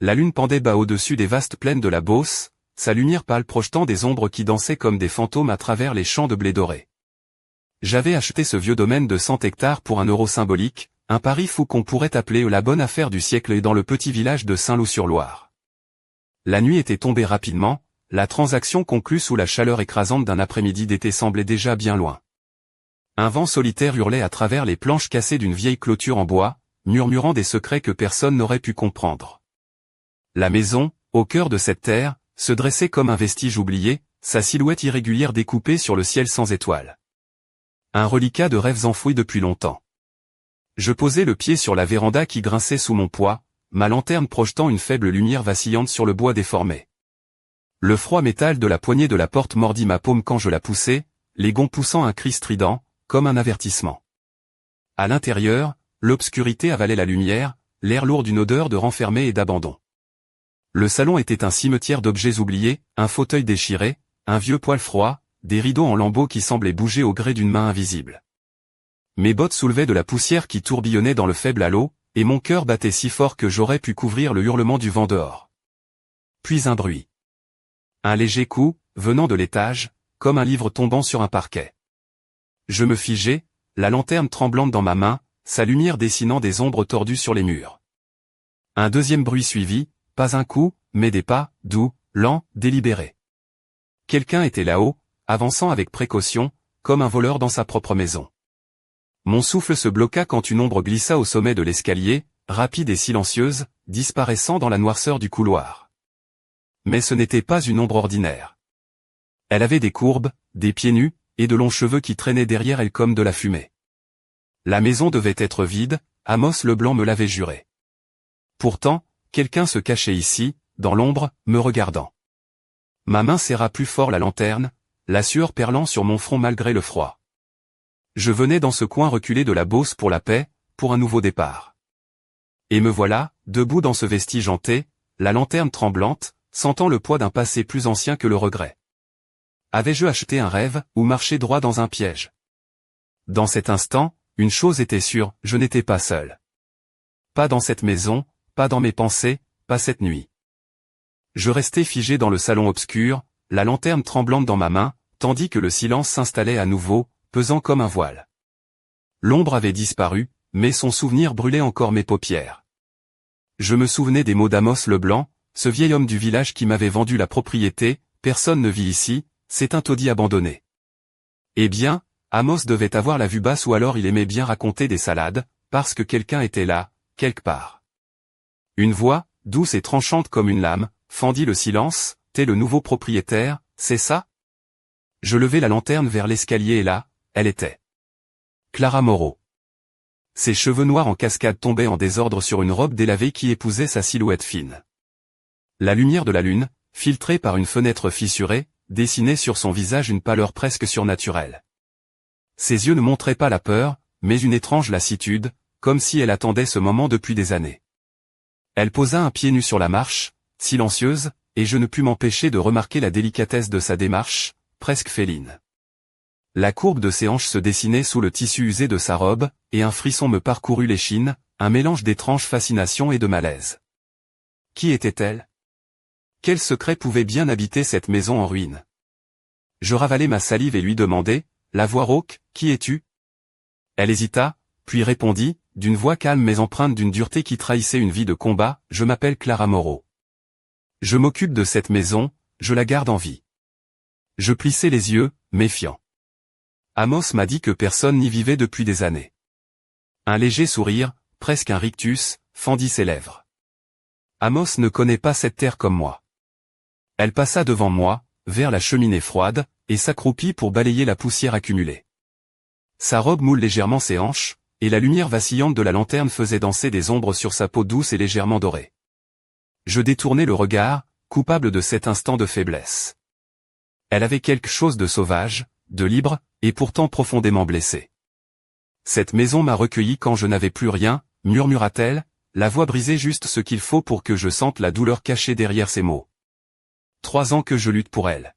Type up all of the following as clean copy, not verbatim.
La lune pendait bas au-dessus des vastes plaines de la Beauce, sa lumière pâle projetant des ombres qui dansaient comme des fantômes à travers les champs de blé doré. J'avais acheté ce vieux domaine de 100 hectares pour €1 symbolique, un pari fou qu'on pourrait appeler la bonne affaire du siècle et dans le petit village de Saint-Loup-sur-Loire. La nuit était tombée rapidement, la transaction conclue sous la chaleur écrasante d'un après-midi d'été semblait déjà bien loin. Un vent solitaire hurlait à travers les planches cassées d'une vieille clôture en bois, murmurant des secrets que personne n'aurait pu comprendre. La maison, au cœur de cette terre, se dressait comme un vestige oublié, sa silhouette irrégulière découpée sur le ciel sans étoiles. Un reliquat de rêves enfouis depuis longtemps. Je posai le pied sur la véranda qui grinçait sous mon poids, ma lanterne projetant une faible lumière vacillante sur le bois déformé. Le froid métal de la poignée de la porte mordit ma paume quand je la poussai, les gonds poussant un cri strident, comme un avertissement. À l'intérieur, l'obscurité avalait la lumière, l'air lourd d'une odeur de renfermé et d'abandon. Le salon était un cimetière d'objets oubliés, un fauteuil déchiré, un vieux poêle froid, des rideaux en lambeaux qui semblaient bouger au gré d'une main invisible. Mes bottes soulevaient de la poussière qui tourbillonnait dans le faible halo, et mon cœur battait si fort que j'aurais pu couvrir le hurlement du vent dehors. Puis un bruit. Un léger coup, venant de l'étage, comme un livre tombant sur un parquet. Je me figeai, la lanterne tremblante dans ma main, sa lumière dessinant des ombres tordues sur les murs. Un deuxième bruit suivit, pas un coup, mais des pas, doux, lents, délibérés. Quelqu'un était là-haut, avançant avec précaution, comme un voleur dans sa propre maison. Mon souffle se bloqua quand une ombre glissa au sommet de l'escalier, rapide et silencieuse, disparaissant dans la noirceur du couloir. Mais ce n'était pas une ombre ordinaire. Elle avait des courbes, des pieds nus, et de longs cheveux qui traînaient derrière elle comme de la fumée. La maison devait être vide, Amos Leblanc me l'avait juré. Pourtant, quelqu'un se cachait ici, dans l'ombre, me regardant. Ma main serra plus fort la lanterne, la sueur perlant sur mon front malgré le froid. Je venais dans ce coin reculé de la Beauce pour la paix, pour un nouveau départ. Et me voilà, debout dans ce vestige hanté, la lanterne tremblante, sentant le poids d'un passé plus ancien que le regret. Avais-je acheté un rêve, ou marché droit dans un piège? Dans cet instant, une chose était sûre, je n'étais pas seul. Pas dans cette maison, pas dans mes pensées, pas cette nuit. Je restais figé dans le salon obscur, la lanterne tremblante dans ma main, tandis que le silence s'installait à nouveau, pesant comme un voile. L'ombre avait disparu, mais son souvenir brûlait encore mes paupières. Je me souvenais des mots d'Amos Leblanc, ce vieil homme du village qui m'avait vendu la propriété, personne ne vit ici, c'est un taudis abandonné. Eh bien, Amos devait avoir la vue basse ou alors il aimait bien raconter des salades, parce que quelqu'un était là, quelque part. Une voix, douce et tranchante comme une lame, fendit le silence, « T'es le nouveau propriétaire, c'est ça ?» Je levai la lanterne vers l'escalier et là, elle était. Clara Moreau. Ses cheveux noirs en cascade tombaient en désordre sur une robe délavée qui épousait sa silhouette fine. La lumière de la lune, filtrée par une fenêtre fissurée, dessinait sur son visage une pâleur presque surnaturelle. Ses yeux ne montraient pas la peur, mais une étrange lassitude, comme si elle attendait ce moment depuis des années. Elle posa un pied nu sur la marche, silencieuse, et je ne pus m'empêcher de remarquer la délicatesse de sa démarche, presque féline. La courbe de ses hanches se dessinait sous le tissu usé de sa robe, et un frisson me parcourut l'échine, un mélange d'étrange fascination et de malaise. Qui était-elle? Quel secret pouvait bien habiter cette maison en ruine? Je ravalai ma salive et lui demandai, la voix rauque, « Qui es-tu » Elle hésita, puis répondit, d'une voix calme mais empreinte d'une dureté qui trahissait une vie de combat, « Je m'appelle Clara Moreau. Je m'occupe de cette maison, je la garde en vie. » Je plissai les yeux, méfiant. Amos m'a dit que personne n'y vivait depuis des années. Un léger sourire, presque un rictus, fendit ses lèvres. Amos ne connaît pas cette terre comme moi. Elle passa devant moi, vers la cheminée froide, et s'accroupit pour balayer la poussière accumulée. Sa robe moule légèrement ses hanches, et la lumière vacillante de la lanterne faisait danser des ombres sur sa peau douce et légèrement dorée. Je détournai le regard, coupable de cet instant de faiblesse. Elle avait quelque chose de sauvage, de libre, et pourtant profondément blessée. Cette maison m'a recueilli quand je n'avais plus rien, murmura-t-elle, la voix brisée juste ce qu'il faut pour que je sente la douleur cachée derrière ces mots. 3 ans que je lutte pour elle.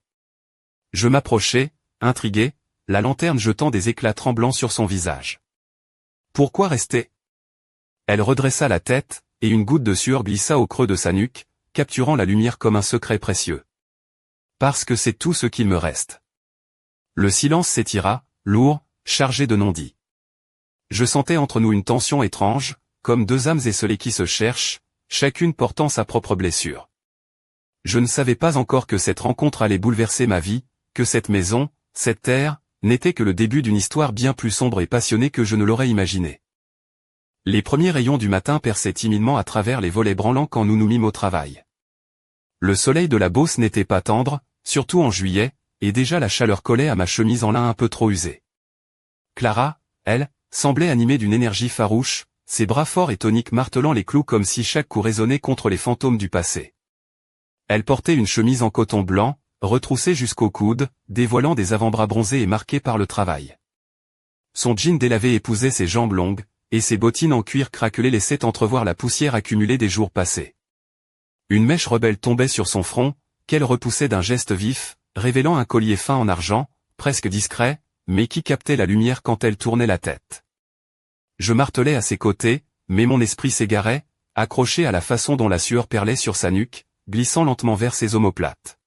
Je m'approchai, intrigué, la lanterne jetant des éclats tremblants sur son visage. Pourquoi rester? Elle redressa la tête, et une goutte de sueur glissa au creux de sa nuque, capturant la lumière comme un secret précieux. Parce que c'est tout ce qu'il me reste. Le silence s'étira, lourd, chargé de non-dits. Je sentais entre nous une tension étrange, comme deux âmes esselées qui se cherchent, chacune portant sa propre blessure. Je ne savais pas encore que cette rencontre allait bouleverser ma vie, que cette maison, cette terre, n'était que le début d'une histoire bien plus sombre et passionnée que je ne l'aurais imaginé. Les premiers rayons du matin perçaient timidement à travers les volets branlants quand nous nous mîmes au travail. Le soleil de la Beauce n'était pas tendre, surtout en juillet, et déjà la chaleur collait à ma chemise en lin un peu trop usée. Clara, elle, semblait animée d'une énergie farouche, ses bras forts et toniques martelant les clous comme si chaque coup résonnait contre les fantômes du passé. Elle portait une chemise en coton blanc, retroussée jusqu'au coude, dévoilant des avant-bras bronzés et marqués par le travail. Son jean délavé épousait ses jambes longues, et ses bottines en cuir craquelées laissaient entrevoir la poussière accumulée des jours passés. Une mèche rebelle tombait sur son front, qu'elle repoussait d'un geste vif, révélant un collier fin en argent, presque discret, mais qui captait la lumière quand elle tournait la tête. Je martelais à ses côtés, mais mon esprit s'égarait, accroché à la façon dont la sueur perlait sur sa nuque, glissant lentement vers ses omoplates.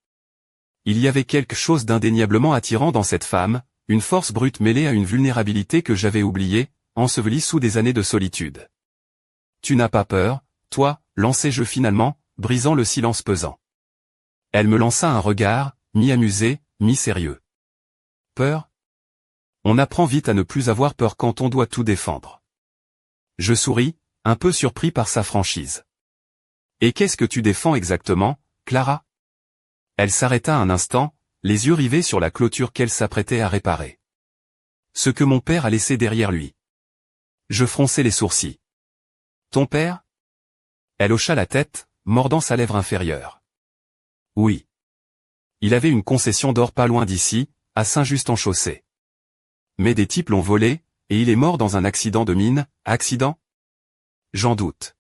Il y avait quelque chose d'indéniablement attirant dans cette femme, une force brute mêlée à une vulnérabilité que j'avais oubliée, ensevelie sous des années de solitude. « Tu n'as pas peur, toi » lançai-je finalement, brisant le silence pesant. Elle me lança un regard, mi-amusé, mi-sérieux. « Peur ? On apprend vite à ne plus avoir peur quand on doit tout défendre. » Je souris, un peu surpris par sa franchise. « Et qu'est-ce que tu défends exactement, Clara ?» Elle s'arrêta un instant, les yeux rivés sur la clôture qu'elle s'apprêtait à réparer. « Ce que mon père a laissé derrière lui. » Je fronçai les sourcils. « Ton père ?» Elle hocha la tête, mordant sa lèvre inférieure. « Oui. Il avait une concession d'or pas loin d'ici, à Saint-Just-en-Chaussée. Mais des types l'ont volé, et il est mort dans un accident de mine. » Accident ? J'en doute.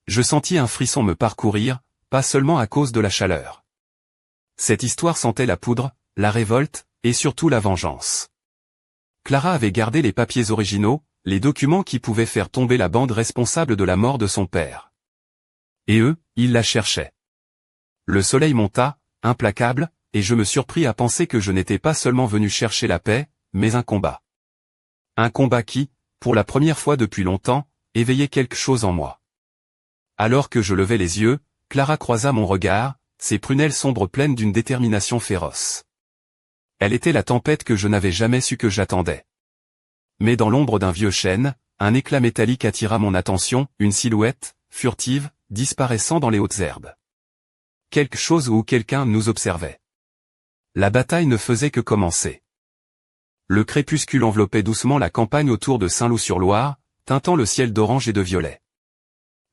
Je sentis un frisson me parcourir, pas seulement à cause de la chaleur. Cette histoire sentait la poudre, la révolte, et surtout la vengeance. Clara avait gardé les papiers originaux, les documents qui pouvaient faire tomber la bande responsable de la mort de son père. Et eux, ils la cherchaient. Le soleil monta, implacable, et je me surpris à penser que je n'étais pas seulement venu chercher la paix, mais un combat. Un combat qui, pour la première fois depuis longtemps, éveillait quelque chose en moi. Alors que je levais les yeux, Clara croisa mon regard, ses prunelles sombres pleines d'une détermination féroce. Elle était la tempête que je n'avais jamais su que j'attendais. Mais dans l'ombre d'un vieux chêne, un éclat métallique attira mon attention, une silhouette, furtive, disparaissant dans les hautes herbes. Quelque chose ou quelqu'un nous observait. La bataille ne faisait que commencer. Le crépuscule enveloppait doucement la campagne autour de Saint-Loup-sur-Loire, teintant le ciel d'orange et de violet.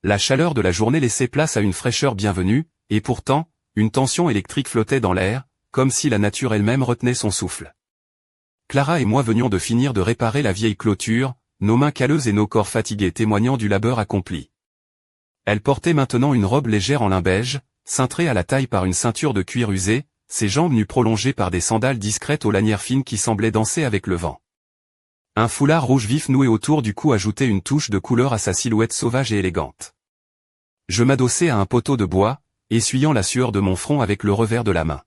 La chaleur de la journée laissait place à une fraîcheur bienvenue, et pourtant, une tension électrique flottait dans l'air, comme si la nature elle-même retenait son souffle. Clara et moi venions de finir de réparer la vieille clôture, nos mains calleuses et nos corps fatigués témoignant du labeur accompli. Elle portait maintenant une robe légère en lin beige, cintrée à la taille par une ceinture de cuir usé, ses jambes nues prolongées par des sandales discrètes aux lanières fines qui semblaient danser avec le vent. Un foulard rouge vif noué autour du cou ajoutait une touche de couleur à sa silhouette sauvage et élégante. Je m'adossai à un poteau de bois, essuyant la sueur de mon front avec le revers de la main.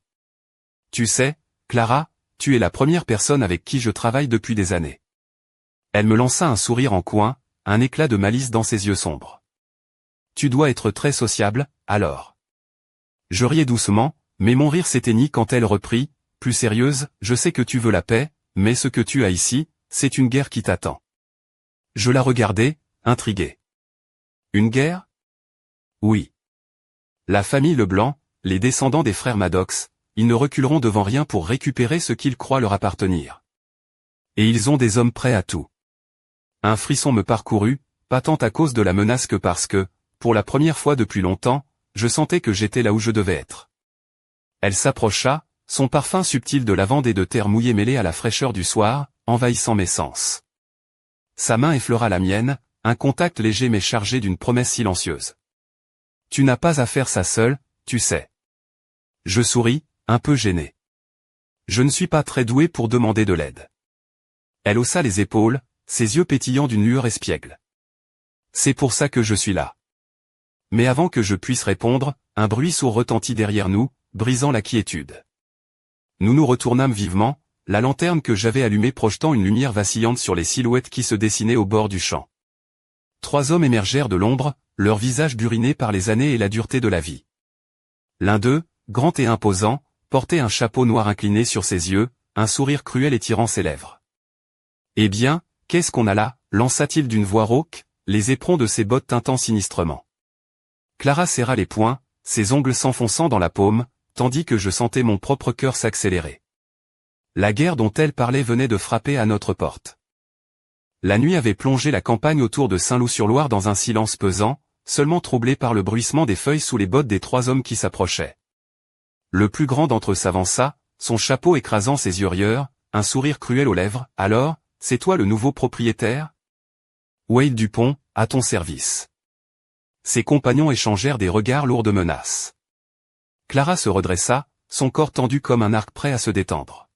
« Tu sais, Clara, tu es la première personne avec qui je travaille depuis des années. » Elle me lança un sourire en coin, un éclat de malice dans ses yeux sombres. « Tu dois être très sociable, alors. » Je riais doucement, mais mon rire s'éteignit quand elle reprit, plus sérieuse, « Je sais que tu veux la paix, mais ce que tu as ici, c'est une guerre qui t'attend. » Je la regardai, intrigué. « Une guerre ? » Oui. La famille Leblanc, les descendants des frères Maddox, ils ne reculeront devant rien pour récupérer ce qu'ils croient leur appartenir. Et ils ont des hommes prêts à tout. Un frisson me parcourut, pas tant à cause de la menace que parce que, pour la première fois depuis longtemps, je sentais que j'étais là où je devais être. Elle s'approcha, son parfum subtil de lavande et de terre mouillée mêlé à la fraîcheur du soir, envahissant mes sens. Sa main effleura la mienne, un contact léger mais chargé d'une promesse silencieuse. « Tu n'as pas à faire ça seul, tu sais. » Je souris, un peu gêné. Je ne suis pas très doué pour demander de l'aide. Elle haussa les épaules, ses yeux pétillants d'une lueur espiègle. « C'est pour ça que je suis là. Mais avant que je puisse répondre, un bruit sourd retentit derrière nous, brisant la quiétude. Nous nous retournâmes vivement, la lanterne que j'avais allumée projetant une lumière vacillante sur les silhouettes qui se dessinaient au bord du champ. 3 hommes émergèrent de l'ombre, leurs visages burinés par les années et la dureté de la vie. L'un d'eux, grand et imposant, portait un chapeau noir incliné sur ses yeux, un sourire cruel étirant ses lèvres. « Eh bien, qu'est-ce qu'on a là » lança-t-il d'une voix rauque, les éperons de ses bottes tintant sinistrement. Clara serra les poings, ses ongles s'enfonçant dans la paume, tandis que je sentais mon propre cœur s'accélérer. La guerre dont elle parlait venait de frapper à notre porte. La nuit avait plongé la campagne autour de Saint-Loup-sur-Loire dans un silence pesant, seulement troublé par le bruissement des feuilles sous les bottes des 3 hommes qui s'approchaient. Le plus grand d'entre eux s'avança, son chapeau écrasant ses yeux rieurs, un sourire cruel aux lèvres. « Alors, c'est toi le nouveau propriétaire ?» « Wade Dupont, à ton service. » Ses compagnons échangèrent des regards lourds de menaces. Clara se redressa, son corps tendu comme un arc prêt à se détendre.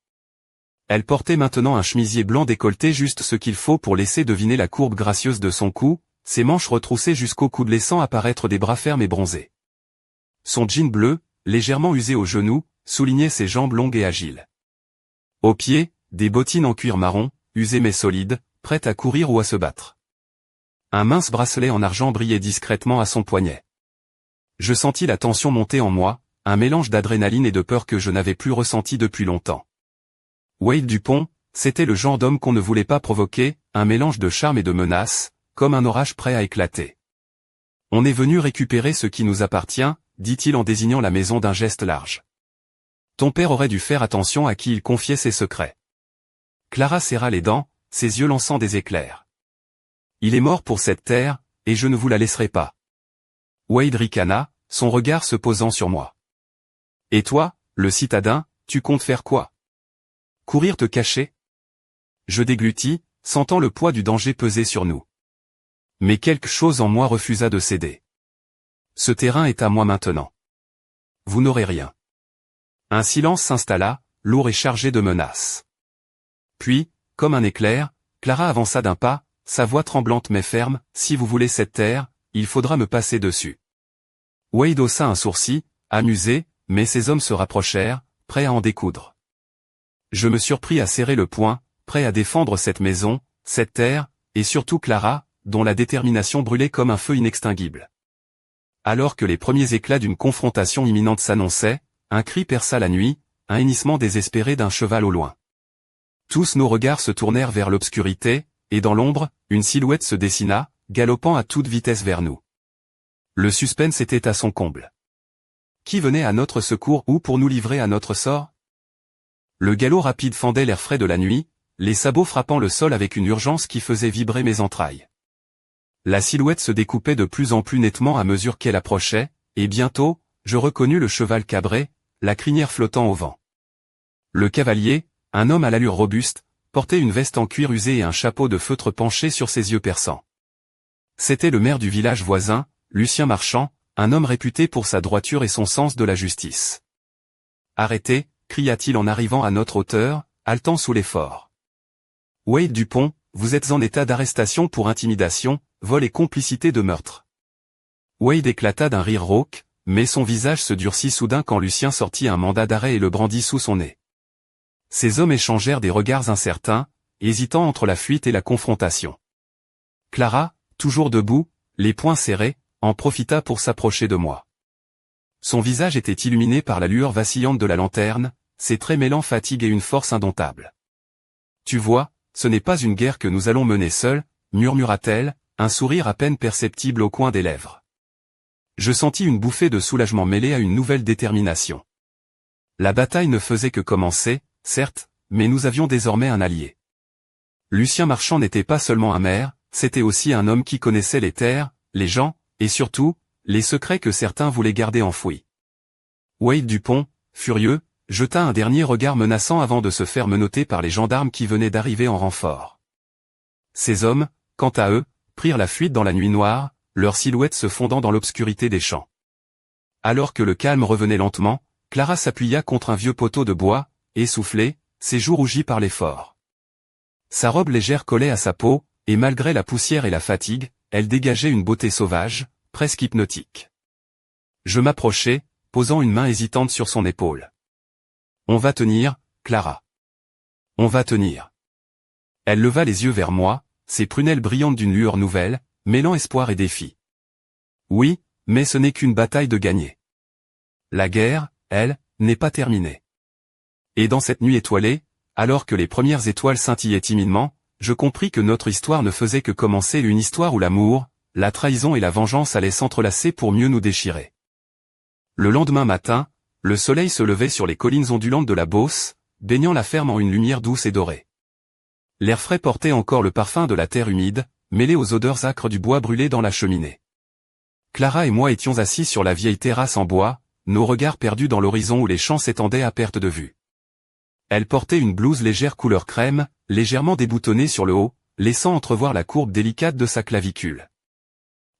Elle portait maintenant un chemisier blanc décolleté, juste ce qu'il faut pour laisser deviner la courbe gracieuse de son cou, ses manches retroussées jusqu'au coude laissant apparaître des bras fermes et bronzés. Son jean bleu, légèrement usé aux genoux, soulignait ses jambes longues et agiles. Aux pieds, des bottines en cuir marron, usées mais solides, prêtes à courir ou à se battre. Un mince bracelet en argent brillait discrètement à son poignet. Je sentis la tension monter en moi, un mélange d'adrénaline et de peur que je n'avais plus ressenti depuis longtemps. Wade Dupont, c'était le genre d'homme qu'on ne voulait pas provoquer, un mélange de charme et de menace, comme un orage prêt à éclater. « On est venu récupérer ce qui nous appartient », dit-il en désignant la maison d'un geste large. « Ton père aurait dû faire attention à qui il confiait ses secrets. » Clara serra les dents, ses yeux lançant des éclairs. « Il est mort pour cette terre, et je ne vous la laisserai pas. » Wade ricana, son regard se posant sur moi. « Et toi, le citadin, tu comptes faire quoi? Courir te cacher ?» Je déglutis, sentant le poids du danger peser sur nous. Mais quelque chose en moi refusa de céder. « Ce terrain est à moi maintenant. Vous n'aurez rien. » Un silence s'installa, lourd et chargé de menaces. Puis, comme un éclair, Clara avança d'un pas, sa voix tremblante mais ferme. « Si vous voulez cette terre, il faudra me passer dessus. » Wade haussa un sourcil, amusé, mais ses hommes se rapprochèrent, prêts à en découdre. Je me surpris à serrer le poing, prêt à défendre cette maison, cette terre, et surtout Clara, dont la détermination brûlait comme un feu inextinguible. Alors que les premiers éclats d'une confrontation imminente s'annonçaient, un cri perça la nuit, un hennissement désespéré d'un cheval au loin. Tous nos regards se tournèrent vers l'obscurité, et dans l'ombre, une silhouette se dessina, galopant à toute vitesse vers nous. Le suspense était à son comble. Qui venait à notre secours ou pour nous livrer à notre sort? Le galop rapide fendait l'air frais de la nuit, les sabots frappant le sol avec une urgence qui faisait vibrer mes entrailles. La silhouette se découpait de plus en plus nettement à mesure qu'elle approchait, et bientôt, je reconnus le cheval cabré, la crinière flottant au vent. Le cavalier, un homme à l'allure robuste, portait une veste en cuir usé et un chapeau de feutre penché sur ses yeux perçants. C'était le maire du village voisin, Lucien Marchand, un homme réputé pour sa droiture et son sens de la justice. « Arrêtez !» cria-t-il en arrivant à notre hauteur, haletant sous l'effort. « Wade Dupont, vous êtes en état d'arrestation pour intimidation, vol et complicité de meurtre. » Wade éclata d'un rire rauque, mais son visage se durcit soudain quand Lucien sortit un mandat d'arrêt et le brandit sous son nez. Ces hommes échangèrent des regards incertains, hésitant entre la fuite et la confrontation. Clara, toujours debout, les poings serrés, en profita pour s'approcher de moi. Son visage était illuminé par la lueur vacillante de la lanterne, ses traits mêlant fatigue et une force indomptable. « Tu vois, ce n'est pas une guerre que nous allons mener seuls, » murmura-t-elle, un sourire à peine perceptible au coin des lèvres. Je sentis une bouffée de soulagement mêlée à une nouvelle détermination. La bataille ne faisait que commencer, certes, mais nous avions désormais un allié. Lucien Marchand n'était pas seulement un maire, c'était aussi un homme qui connaissait les terres, les gens, et surtout, les secrets que certains voulaient garder enfouis. Wade Dupont, furieux, jeta un dernier regard menaçant avant de se faire menotter par les gendarmes qui venaient d'arriver en renfort. Ces hommes, quant à eux, prirent la fuite dans la nuit noire, leurs silhouettes se fondant dans l'obscurité des champs. Alors que le calme revenait lentement, Clara s'appuya contre un vieux poteau de bois, essoufflée, ses joues rougies par l'effort. Sa robe légère collait à sa peau, et malgré la poussière et la fatigue, elle dégageait une beauté sauvage, presque hypnotique. Je m'approchai, posant une main hésitante sur son épaule. « On va tenir, Clara. On va tenir. » Elle leva les yeux vers moi, ses prunelles brillantes d'une lueur nouvelle, mêlant espoir et défi. « Oui, mais ce n'est qu'une bataille de gagner. La guerre, elle, n'est pas terminée. » Et dans cette nuit étoilée, alors que les premières étoiles scintillaient timidement, je compris que notre histoire ne faisait que commencer, une histoire où l'amour, la trahison et la vengeance allaient s'entrelacer pour mieux nous déchirer. Le lendemain matin, le soleil se levait sur les collines ondulantes de la Beauce, baignant la ferme en une lumière douce et dorée. L'air frais portait encore le parfum de la terre humide, mêlé aux odeurs âcres du bois brûlé dans la cheminée. Clara et moi étions assis sur la vieille terrasse en bois, nos regards perdus dans l'horizon où les champs s'étendaient à perte de vue. Elle portait une blouse légère couleur crème, légèrement déboutonnée sur le haut, laissant entrevoir la courbe délicate de sa clavicule.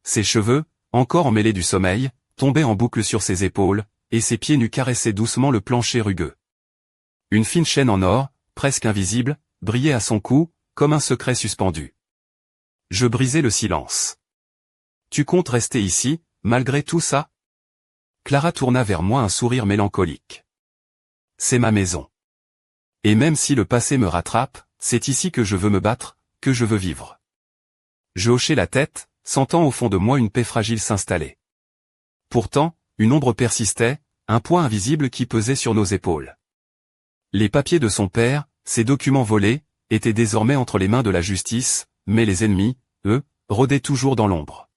Ses cheveux, encore emmêlés du sommeil, tombaient en boucle sur ses épaules, et ses pieds nus caressaient doucement le plancher rugueux. Une fine chaîne en or, presque invisible, brillait à son cou, comme un secret suspendu. Je brisai le silence. « Tu comptes rester ici, malgré tout ça ?» Clara tourna vers moi un sourire mélancolique. « C'est ma maison. Et même si le passé me rattrape, c'est ici que je veux me battre, que je veux vivre. » Je hochai la tête, sentant au fond de moi une paix fragile s'installer. Pourtant, une ombre persistait, un poids invisible qui pesait sur nos épaules. Les papiers de son père, ses documents volés, étaient désormais entre les mains de la justice, mais les ennemis, eux, rôdaient toujours dans l'ombre.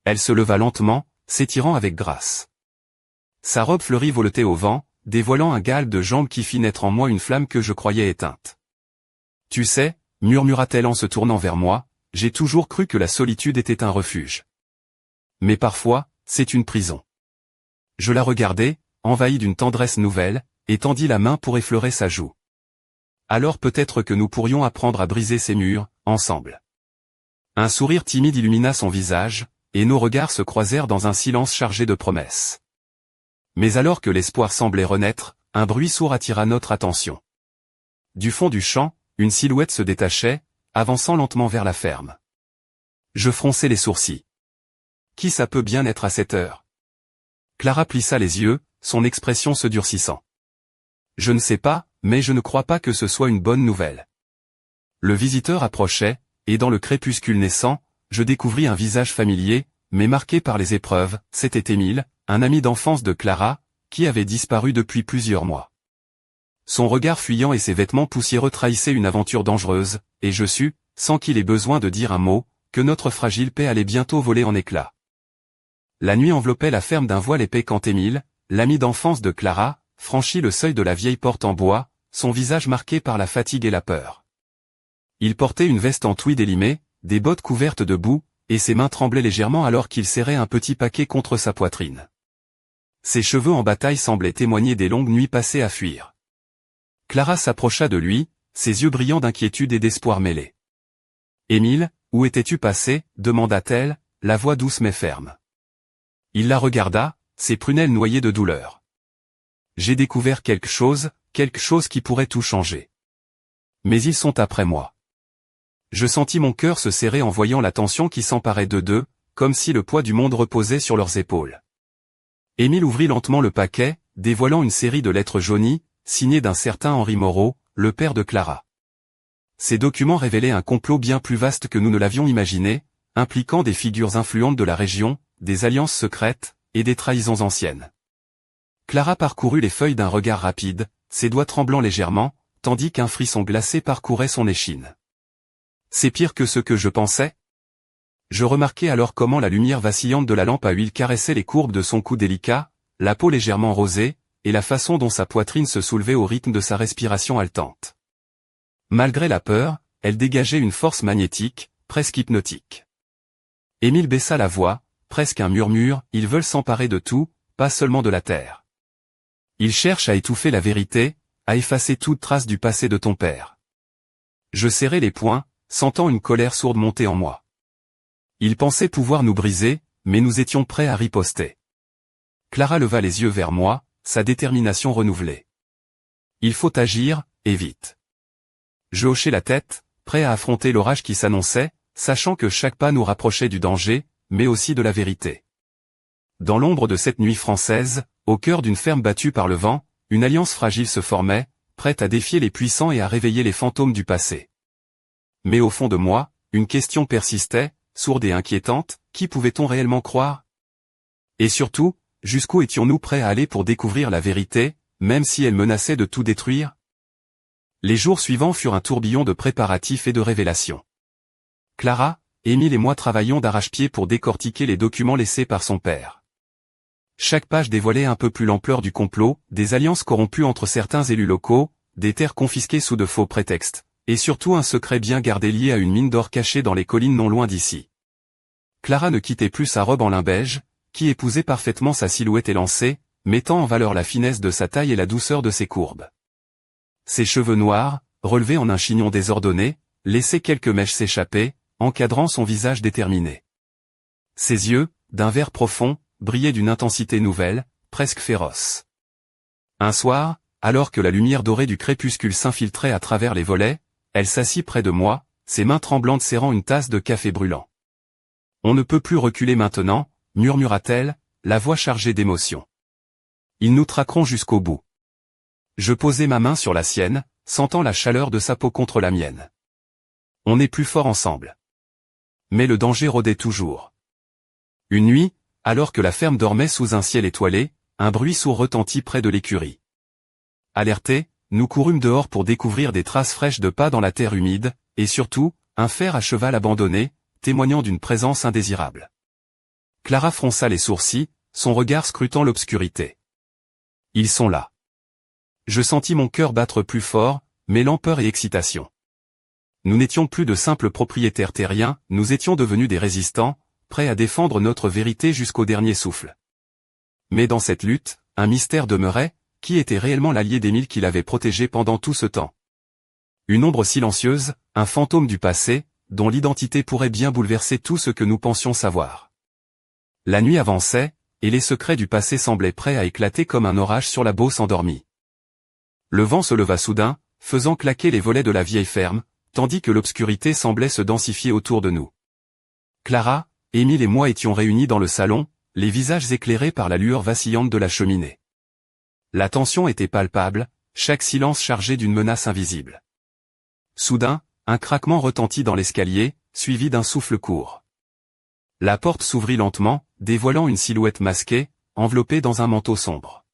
Elle se leva lentement, s'étirant avec grâce. Sa robe fleurie voletait au vent, dévoilant un galbe de jambes qui fit naître en moi une flamme que je croyais éteinte. « Tu sais, » murmura-t-elle en se tournant vers moi, « j'ai toujours cru que la solitude était un refuge. Mais parfois, c'est une prison. » Je la regardai, envahi d'une tendresse nouvelle, et tendis la main pour effleurer sa joue. Alors peut-être que nous pourrions apprendre à briser ces murs, ensemble. Un sourire timide illumina son visage, et nos regards se croisèrent dans un silence chargé de promesses. Mais alors que l'espoir semblait renaître, un bruit sourd attira notre attention. Du fond du champ, une silhouette se détachait, avançant lentement vers la ferme. Je fronçai les sourcils. Qui ça peut bien être à cette heure? Clara plissa les yeux, son expression se durcissant. Je ne sais pas, mais je ne crois pas que ce soit une bonne nouvelle. Le visiteur approchait, et dans le crépuscule naissant, je découvris un visage familier, mais marqué par les épreuves. C'était Émile, un ami d'enfance de Clara, qui avait disparu depuis plusieurs mois. Son regard fuyant et ses vêtements poussiéreux trahissaient une aventure dangereuse, et je sus, sans qu'il ait besoin de dire un mot, que notre fragile paix allait bientôt voler en éclats. La nuit enveloppait la ferme d'un voile épais quand Émile, l'ami d'enfance de Clara, franchit le seuil de la vieille porte en bois, son visage marqué par la fatigue et la peur. Il portait une veste en tweed élimée, des bottes couvertes de boue, et ses mains tremblaient légèrement alors qu'il serrait un petit paquet contre sa poitrine. Ses cheveux en bataille semblaient témoigner des longues nuits passées à fuir. Clara s'approcha de lui, ses yeux brillants d'inquiétude et d'espoir mêlés. « Émile, où étais-tu passé ?» demanda-t-elle, la voix douce mais ferme. Il la regarda, ses prunelles noyées de douleur. « J'ai découvert quelque chose qui pourrait tout changer. Mais ils sont après moi. » Je sentis mon cœur se serrer en voyant la tension qui s'emparait d'eux, comme si le poids du monde reposait sur leurs épaules. Émile ouvrit lentement le paquet, dévoilant une série de lettres jaunies, signées d'un certain Henri Moreau, le père de Clara. Ces documents révélaient un complot bien plus vaste que nous ne l'avions imaginé, impliquant des figures influentes de la région, des alliances secrètes, et des trahisons anciennes. Clara parcourut les feuilles d'un regard rapide, ses doigts tremblant légèrement, tandis qu'un frisson glacé parcourait son échine. C'est pire que ce que je pensais. Je remarquai alors comment la lumière vacillante de la lampe à huile caressait les courbes de son cou délicat, la peau légèrement rosée, et la façon dont sa poitrine se soulevait au rythme de sa respiration haletante. Malgré la peur, elle dégageait une force magnétique, presque hypnotique. Émile baissa la voix, presque un murmure, ils veulent s'emparer de tout, pas seulement de la terre. Ils cherchent à étouffer la vérité, à effacer toute trace du passé de ton père. Je serrai les poings, sentant une colère sourde monter en moi. Ils pensaient pouvoir nous briser, mais nous étions prêts à riposter. Clara leva les yeux vers moi, sa détermination renouvelée. Il faut agir, et vite. Je hochai la tête, prêt à affronter l'orage qui s'annonçait, sachant que chaque pas nous rapprochait du danger, mais aussi de la vérité. Dans l'ombre de cette nuit française, au cœur d'une ferme battue par le vent, une alliance fragile se formait, prête à défier les puissants et à réveiller les fantômes du passé. Mais au fond de moi, une question persistait, sourde et inquiétante, qui pouvait-on réellement croire? Et surtout, jusqu'où étions-nous prêts à aller pour découvrir la vérité, même si elle menaçait de tout détruire? Les jours suivants furent un tourbillon de préparatifs et de révélations. Clara, Émile et moi travaillions d'arrache-pied pour décortiquer les documents laissés par son père. Chaque page dévoilait un peu plus l'ampleur du complot, des alliances corrompues entre certains élus locaux, des terres confisquées sous de faux prétextes, et surtout un secret bien gardé lié à une mine d'or cachée dans les collines non loin d'ici. Clara ne quittait plus sa robe en lin beige, qui épousait parfaitement sa silhouette élancée, mettant en valeur la finesse de sa taille et la douceur de ses courbes. Ses cheveux noirs, relevés en un chignon désordonné, laissaient quelques mèches s'échapper, encadrant son visage déterminé. Ses yeux, d'un vert profond, brillaient d'une intensité nouvelle, presque féroce. Un soir, alors que la lumière dorée du crépuscule s'infiltrait à travers les volets, elle s'assit près de moi, ses mains tremblantes serrant une tasse de café brûlant. « On ne peut plus reculer maintenant », murmura-t-elle, la voix chargée d'émotion. « Ils nous traqueront jusqu'au bout. » Je posai ma main sur la sienne, sentant la chaleur de sa peau contre la mienne. On est plus forts ensemble. Mais le danger rôdait toujours. Une nuit, alors que la ferme dormait sous un ciel étoilé, un bruit sourd retentit près de l'écurie. Alertés, nous courûmes dehors pour découvrir des traces fraîches de pas dans la terre humide, et surtout, un fer à cheval abandonné, témoignant d'une présence indésirable. Clara fronça les sourcils, son regard scrutant l'obscurité. Ils sont là. Je sentis mon cœur battre plus fort, mêlant peur et excitation. Nous n'étions plus de simples propriétaires terriens, nous étions devenus des résistants, prêts à défendre notre vérité jusqu'au dernier souffle. Mais dans cette lutte, un mystère demeurait, qui était réellement l'allié d'Émile qui l'avait protégé pendant tout ce temps? Une ombre silencieuse, un fantôme du passé, dont l'identité pourrait bien bouleverser tout ce que nous pensions savoir. La nuit avançait, et les secrets du passé semblaient prêts à éclater comme un orage sur la Beauce endormie. Le vent se leva soudain, faisant claquer les volets de la vieille ferme, tandis que l'obscurité semblait se densifier autour de nous. Clara, Émile et moi étions réunis dans le salon, les visages éclairés par la lueur vacillante de la cheminée. La tension était palpable, chaque silence chargé d'une menace invisible. Soudain, un craquement retentit dans l'escalier, suivi d'un souffle court. La porte s'ouvrit lentement, dévoilant une silhouette masquée, enveloppée dans un manteau sombre.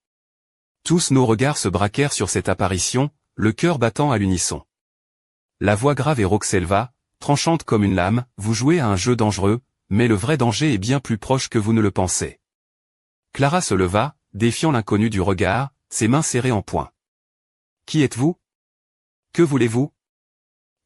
Tous nos regards se braquèrent sur cette apparition, le cœur battant à l'unisson. La voix grave et rauque s'éleva, tranchante comme une lame, vous jouez à un jeu dangereux, mais le vrai danger est bien plus proche que vous ne le pensez. Clara se leva, défiant l'inconnu du regard, ses mains serrées en poing. Qui êtes-vous? Que voulez-vous?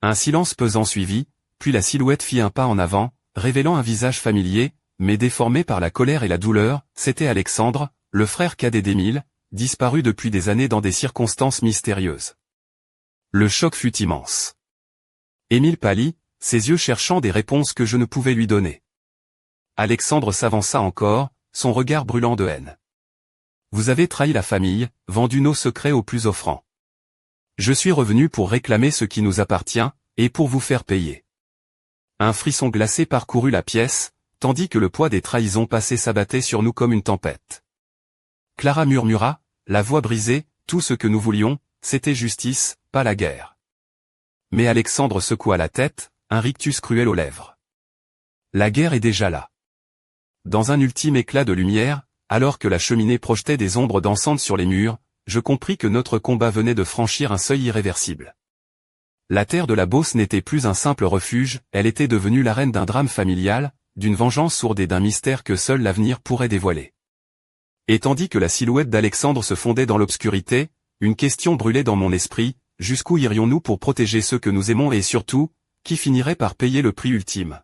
Un silence pesant suivit, puis la silhouette fit un pas en avant, révélant un visage familier, mais déformé par la colère et la douleur. C'était Alexandre, le frère cadet d'Émile, disparu depuis des années dans des circonstances mystérieuses. Le choc fut immense. Émile pâlit, ses yeux cherchant des réponses que je ne pouvais lui donner. Alexandre s'avança encore, son regard brûlant de haine. Vous avez trahi la famille, vendu nos secrets aux plus offrants. Je suis revenu pour réclamer ce qui nous appartient, et pour vous faire payer. Un frisson glacé parcourut la pièce, tandis que le poids des trahisons passées s'abattait sur nous comme une tempête. Clara murmura, la voix brisée, tout ce que nous voulions, c'était justice, pas la guerre. Mais Alexandre secoua la tête, un rictus cruel aux lèvres. La guerre est déjà là. Dans un ultime éclat de lumière, alors que la cheminée projetait des ombres dansantes sur les murs, je compris que notre combat venait de franchir un seuil irréversible. La terre de la Beauce n'était plus un simple refuge, elle était devenue l'arène d'un drame familial, d'une vengeance sourde et d'un mystère que seul l'avenir pourrait dévoiler. Et tandis que la silhouette d'Alexandre se fondait dans l'obscurité, une question brûlait dans mon esprit, jusqu'où irions-nous pour protéger ceux que nous aimons et surtout, qui finirait par payer le prix ultime?